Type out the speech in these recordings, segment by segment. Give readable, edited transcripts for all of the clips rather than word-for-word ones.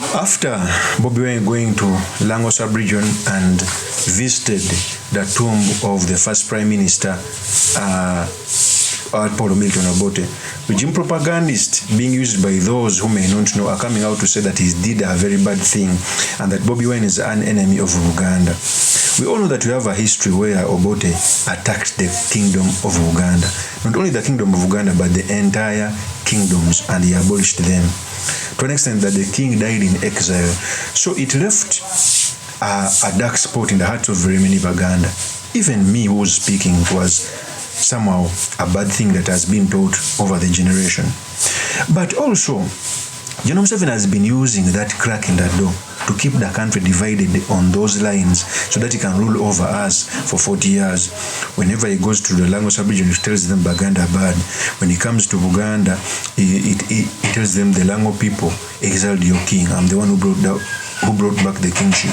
After Bobi Wine going to LANGO sub-region and visited the tomb of the first Prime Minister, Paul Milton Obote, regime propagandists being used by those who may not know are coming out to say that he did a very bad thing and that Bobi Wine is an enemy of Uganda. We all know that we have a history where Obote attacked the kingdom of Uganda. Not only the kingdom of Uganda, but the entire kingdoms, and he abolished them. To an extent that the king died in exile. So it left a dark spot in the hearts of very many Baganda. Even me who was speaking, it was somehow a bad thing that has been taught over the generation. But also, General Museveni has been using that crack in the door to keep the country divided on those lines so that he can rule over us for 40 years. Whenever he goes to the LANGO sub-region, he tells them Baganda bad. When he comes to Uganda, he tells them the LANGO people exiled your king. I'm the one who brought back the kingship.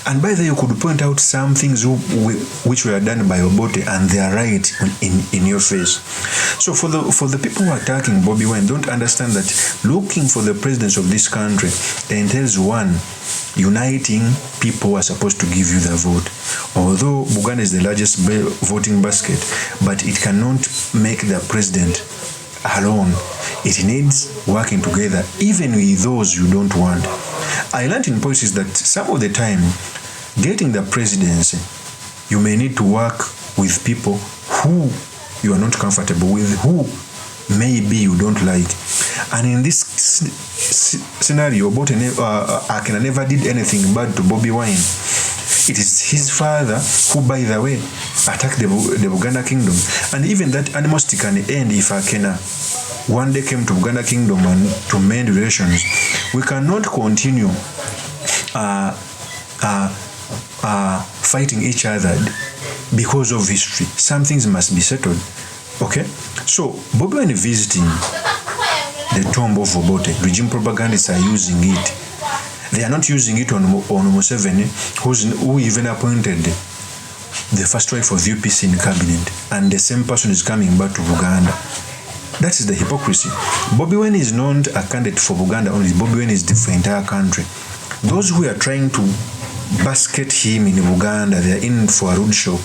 And by the way, you could point out some things which were done by Obote, and they are right in your face. So for the people who are attacking Bobi Wine, don't understand that looking for the presidency of this country entails, one, uniting people who are supposed to give you the vote. Although Buganda is the largest voting basket, but it cannot make the president alone. It needs working together, even with those you don't want. I learned in politics that some of the time, getting the presidency, you may need to work with people who you are not comfortable with, who maybe you don't like. And in this scenario, Obote never did anything bad to Bobi Wine. It is his father who, by the way, attacked the Buganda kingdom. And even that animosity can end if Akena one day came to Buganda kingdom and to mend relations. We cannot continue fighting each other because of history. Some things must be settled. Okay? So, Bobi Wine visiting the tomb of Obote, regime propagandists are using it. They are not using it on Museveni, who even appointed the first wife of UPC in cabinet, and the same person is coming back to Uganda. That is the hypocrisy. Bobi Wine is not a candidate for Uganda only. Bobi Wine is for the entire country. Those who are trying to basket him in Uganda, they are in for a rude shock.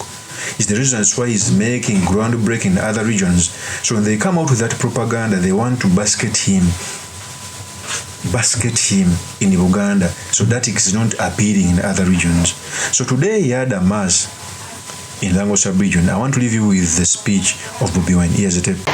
It's the reasons why he's making groundbreaking in other regions. So when they come out with that propaganda, they want to basket him in Uganda so that it is not appearing in other regions. So today he had a mass in LANGO sub-region. I want to leave you with the speech of Bobi Wine. Here's the tape.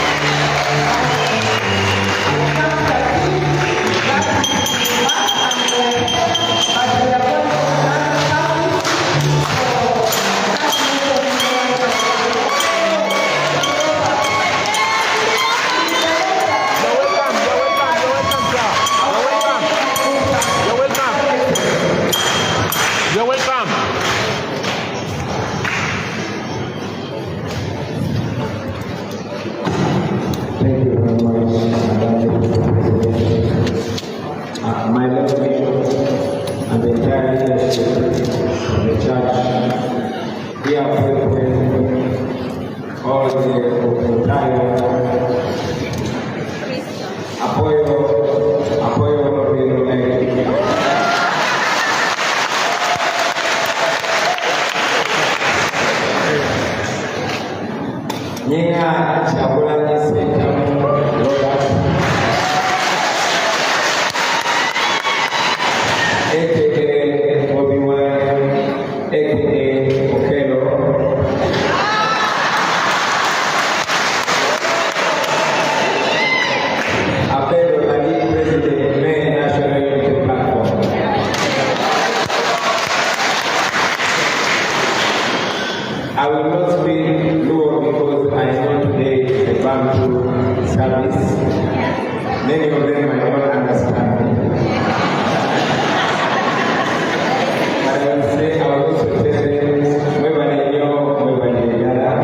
You're welcome. Thank you very much. My Lord and the entire leadership of the church, dear brethren, all the entire apoyo Nyinga Chabulani Satan Robert aka Bobi Wine aka Okelo Abel Ali President Main National Unity Platform. I will not speak low because I know today the Bantu service. Many of them might not understand me. But I will say, I will also tell them, wherever they know, wherever they gather.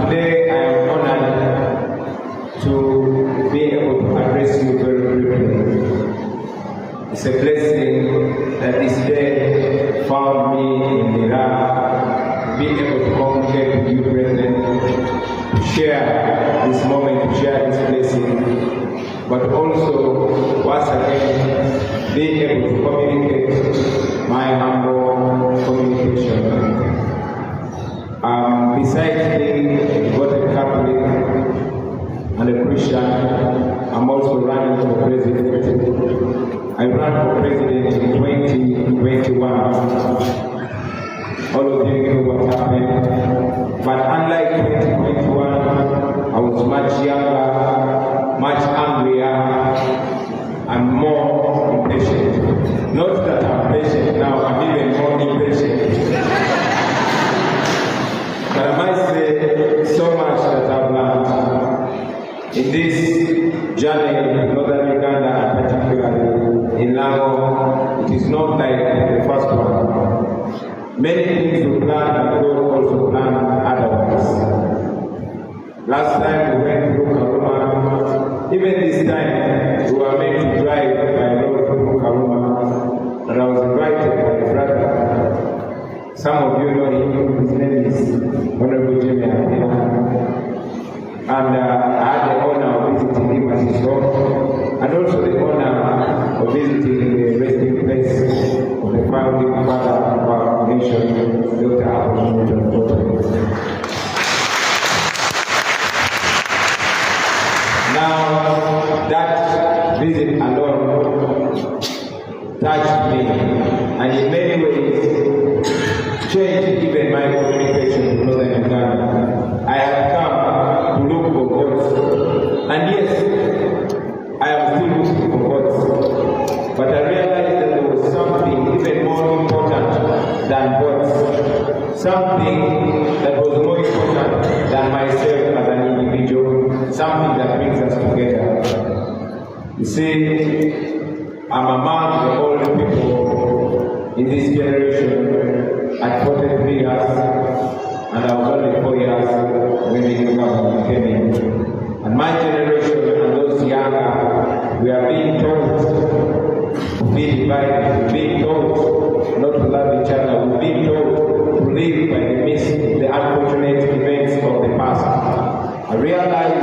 Today I am honored to be able to address you very briefly. It's a blessing that this day found me in Iraq, being able able to communicate with you, brethren, to share this moment, to share this blessing, but also, once again, being able to communicate my humble communication. Besides being a devoted Catholic and a Christian, I'm also running for president. I ran for president in 2021. All of you know what happened. But unlike 2021, I was much younger, much angrier, and more impatient. Not that I'm patient now, I'm even more impatient. But I must say so much that I've learned in this journey in northern Uganda, and particularly in LANGO. It is not like the first one. Many things we plan, but God also planned otherwise. Last time we went to Karuma. Even this time we were meant to drive by road to Karuma, and I was invited by a brother. Some of you know him. His name is Honorable Jimmy Apia. And I had the honor of visiting him at his home, and also the honor of visiting the resting place of the founding father of our nation, Dr. Abraham. Now, that visit alone touched me, and in many ways changed even my communication with Northern Uganda. I have come to look for God, and yes, I am still looking for God, but I realized that there was something even more important than God, something that was more important than myself as an individual, something that brings us together. You see, I'm among the old people in this generation at 43 years, and I was only 4 years when the new government came in. And my generation and those younger, we are being told to be divided, we're being told not to love each other, we're being told to live by the midst of the unfortunate events of the past. I realize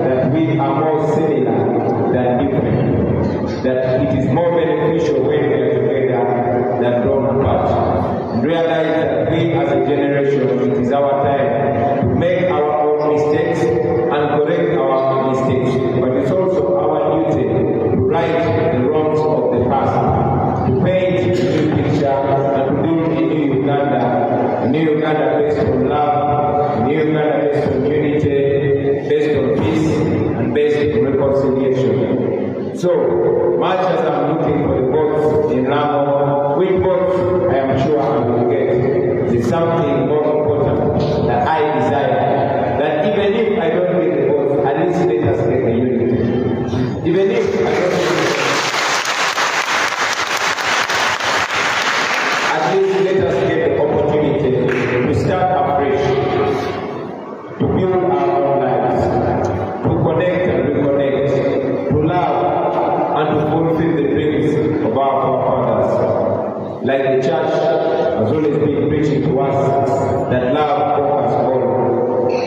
that we are more similar than different, that it is more beneficial when we are together than drawn apart. And realize that we as a generation, it is our time to make our own mistakes and correct our mistakes. But it's also our duty to right the wrongs of the past, to paint a new picture and to build a new Uganda based on love, a new Uganda based on unity, based on peace, and based on reconciliation. So, much as I'm looking for the votes in LANGO, which votes I am sure I will get, there's something more important that I desire. That even if I don't get the votes, at least let us get the unity. Even if I don't get the votes, at least let us get the opportunity to start afresh, to build our own lives, to connect and reconnect, to love and to fulfill the dreams of our forefathers. Like the church has always been preaching to us that love conquers all.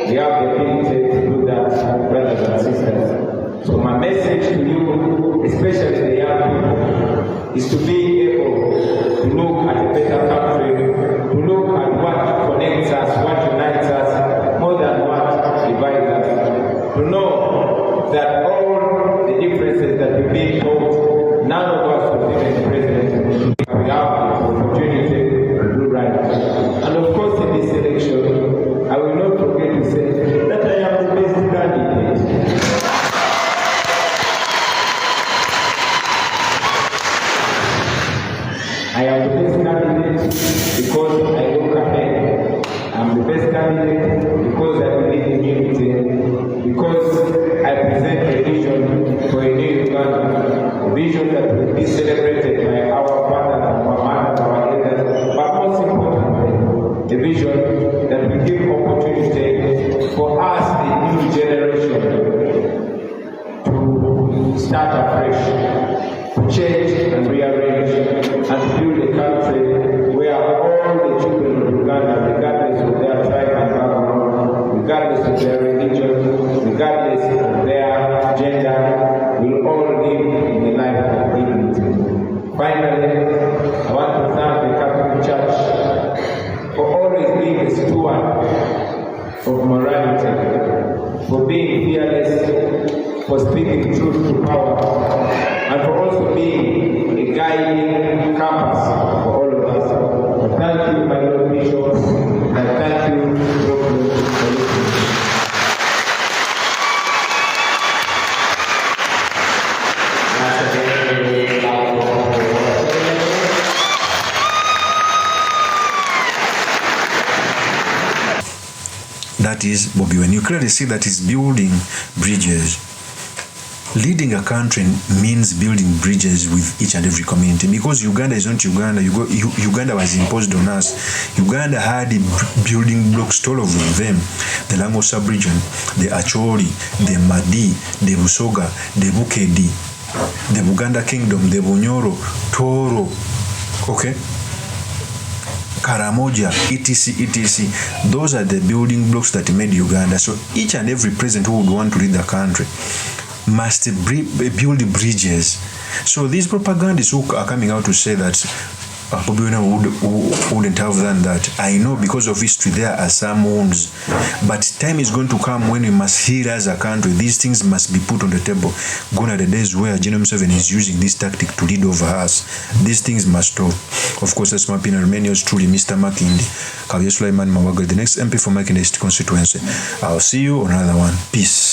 We have the ability to do that, brothers and sisters. So my message to you, especially the young people, is to be able to look at a better country, to look at what connects us, what unites us, more than what divides us. To know that all the differences that we've been told, none of us was even president. We have the opportunity to do right. And of course, in this election, I will not forget to say that I am the best candidate. I am the best candidate because I look ahead. I'm the best candidate because I believe in unity, because I present a vision for a new Uganda, a vision that will be celebrated by our fathers, our mothers, our elders, but most importantly, a vision that will give opportunity for us, the new generation, to start afresh, to change and rearrange, and to build a country where all the children of Uganda, regardless of their regardless of their religion, regardless of their gender, will all live in the life of dignity. Finally, I want to thank the Catholic Church for always being the steward of morality, for being fearless, for speaking truth to power, and for also being a guiding compass for all of us. Thank you, my Lord Bishop, and thank you, Dr. for listening. That is Bobi Wine. You clearly see that he's building bridges. Leading a country means building bridges with each and every community, because Uganda is not Uganda. Uganda was imposed on us. Uganda had building blocks to all of them. The LANGO sub-region, the Acholi, the Madi, the Busoga, the Bukedi, the Buganda Kingdom, the Bunyoro, Toro, okay? Karamoja, etc., etc. Those are the building blocks that made Uganda. So each and every president who would want to lead the country must build bridges. So these propagandists who are coming out to say that Bobi Wine wouldn't have done that, I know because of history there are some wounds, but time is going to come when we must heal as a country. These things must be put on the table. Gone are the days where MUSEVENI is using this tactic to lead over us. These things must stop. Of course, that's my opinion. Remain yours truly, Mr. Makindi, Kavya Sulaiman Mawaga, the next MP for Makindi East constituency. I'll see you on another one. Peace.